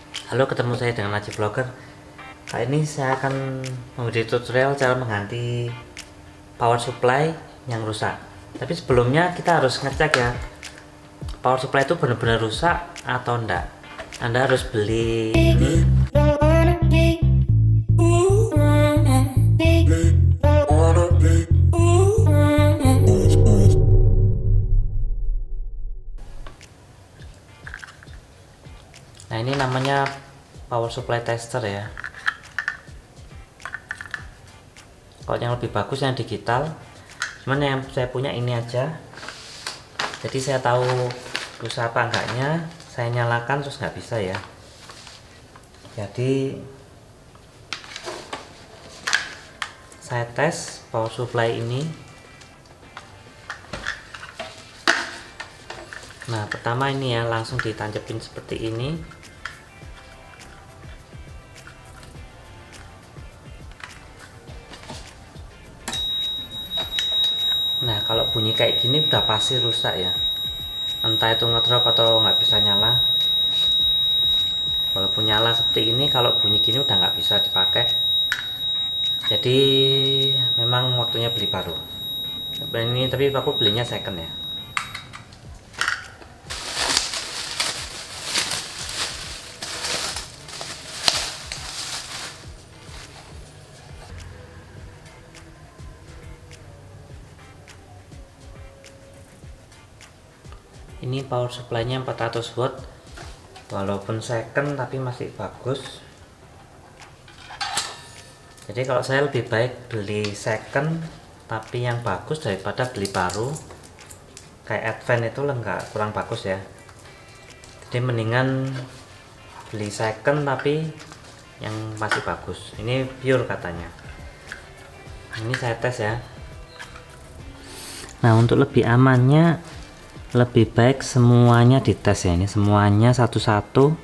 Halo, ketemu saya dengan Najib Vlogger. Kali ini saya akan memberi tutorial cara mengganti power supply yang rusak. Tapi sebelumnya kita harus ngecek ya, power supply itu benar-benar rusak atau enggak. Anda harus beli ini. Nah, ini namanya power supply tester ya. Kalau yang lebih bagus yang digital, cuman yang saya punya ini aja. Jadi saya tahu rusak apa enggaknya, saya nyalakan terus nggak bisa ya. Jadi saya tes power supply ini. Nah, pertama ini ya, langsung ditancapin seperti ini. Nah, kalau bunyi kayak gini udah pasti rusak ya, entah itu ngedrop atau nggak bisa nyala. Walaupun nyala seperti ini, kalau bunyi gini udah nggak bisa dipakai. Jadi memang waktunya beli baru. Ini tapi aku belinya second ya. Ini power supply-nya 400 watt, walaupun second tapi masih bagus. Jadi kalau saya lebih baik beli second tapi yang bagus daripada beli baru kayak Advent itu enggak, kurang bagus ya. Jadi mendingan beli second tapi yang masih bagus. Ini pure katanya. Ini saya tes ya. Nah, untuk lebih amannya lebih baik semuanya dites ya, ini semuanya satu-satu.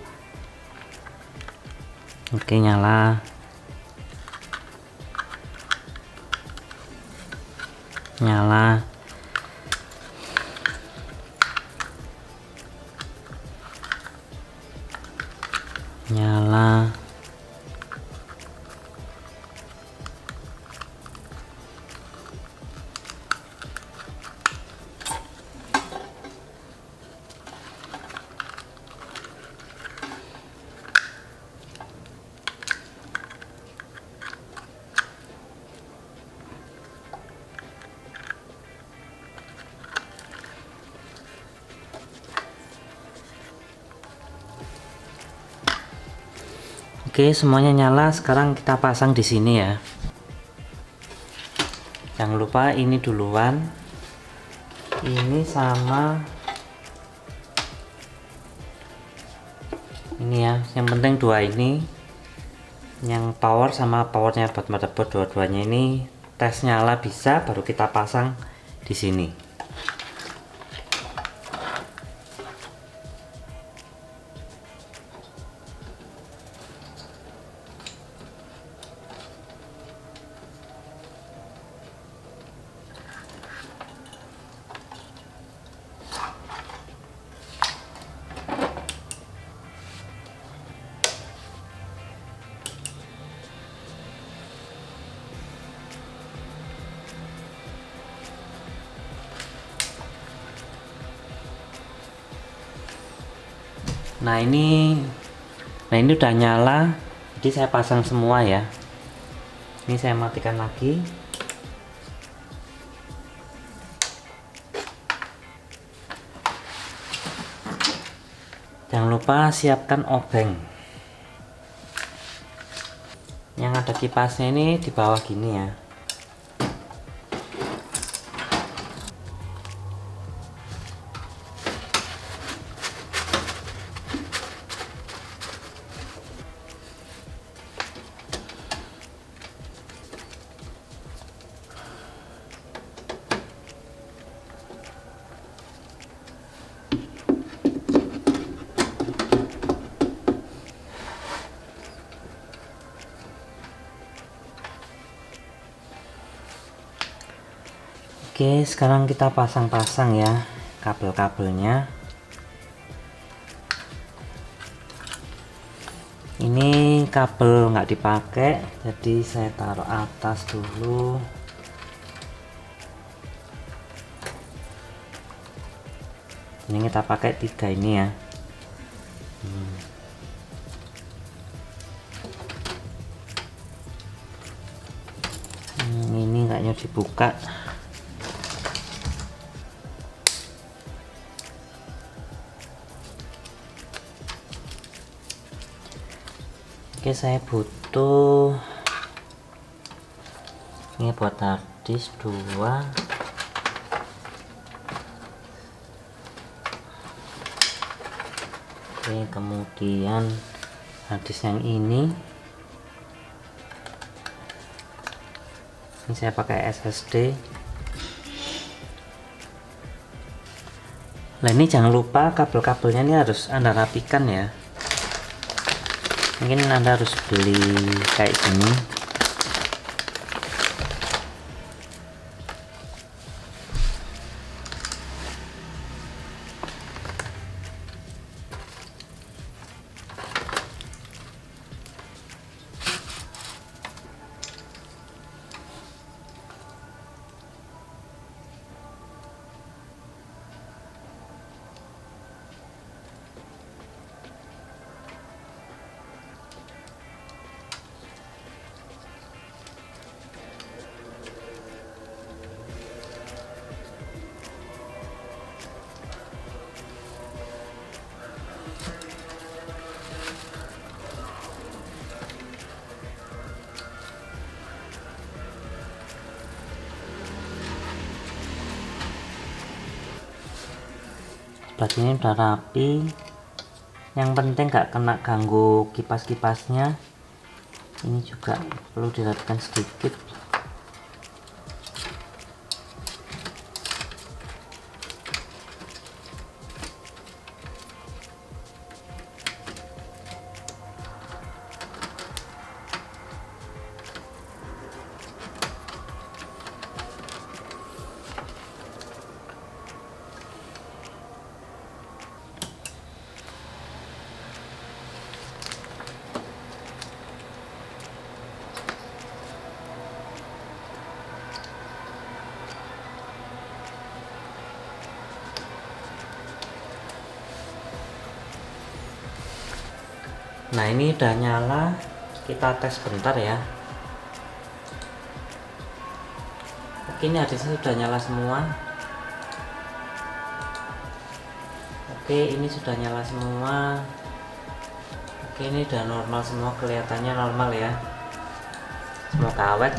Oke, nyala. Nyala. Nyala. Oke, semuanya nyala. Sekarang kita pasang di sini ya. Jangan lupa ini duluan. Ini sama ini ya. Yang penting dua ini. Yang power sama powernya buat motherboard, dua-duanya ini tes nyala bisa, baru kita pasang di sini. Nah ini udah nyala, jadi saya pasang semua ya. Ini saya matikan lagi. Jangan lupa siapkan obeng. Yang ada kipasnya ini di bawah gini ya. Oke, sekarang kita pasang-pasang ya kabel-kabelnya. Ini kabel nggak dipakai, jadi saya taruh atas dulu. Ini kita pakai 3 ini ya. Ini kayaknya dibuka. Oke, saya butuh ini buat harddisk 2. Oke, kemudian harddisk yang ini saya pakai SSD. Nah, ini jangan lupa kabel-kabelnya ini harus Anda rapikan ya. Mungkin Anda harus beli kayak gini. Bagian ini udah rapi. Yang penting gak kena ganggu kipas-kipasnya. Ini juga perlu dirapikan sedikit. Nah, ini udah nyala, kita tes bentar ya. Oke, ini harddisknya sudah nyala semua. Oke, ini sudah nyala semua. Oke, ini udah normal semua, kelihatannya normal ya. Semoga awet.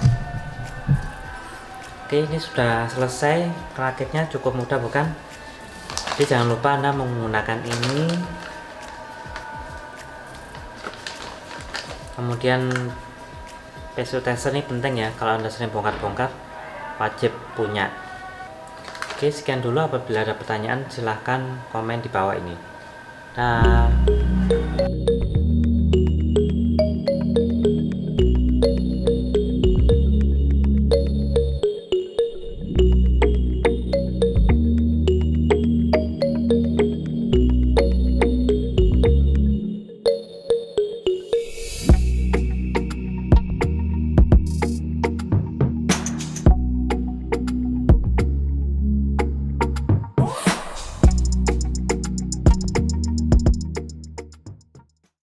Oke, ini sudah selesai. Rakitnya cukup mudah bukan? Jadi jangan lupa Anda menggunakan ini. Kemudian PSU tester ini penting ya, kalau Anda sering bongkar-bongkar wajib punya. Oke, sekian dulu. Apabila ada pertanyaan silahkan komen di bawah ini. Nah.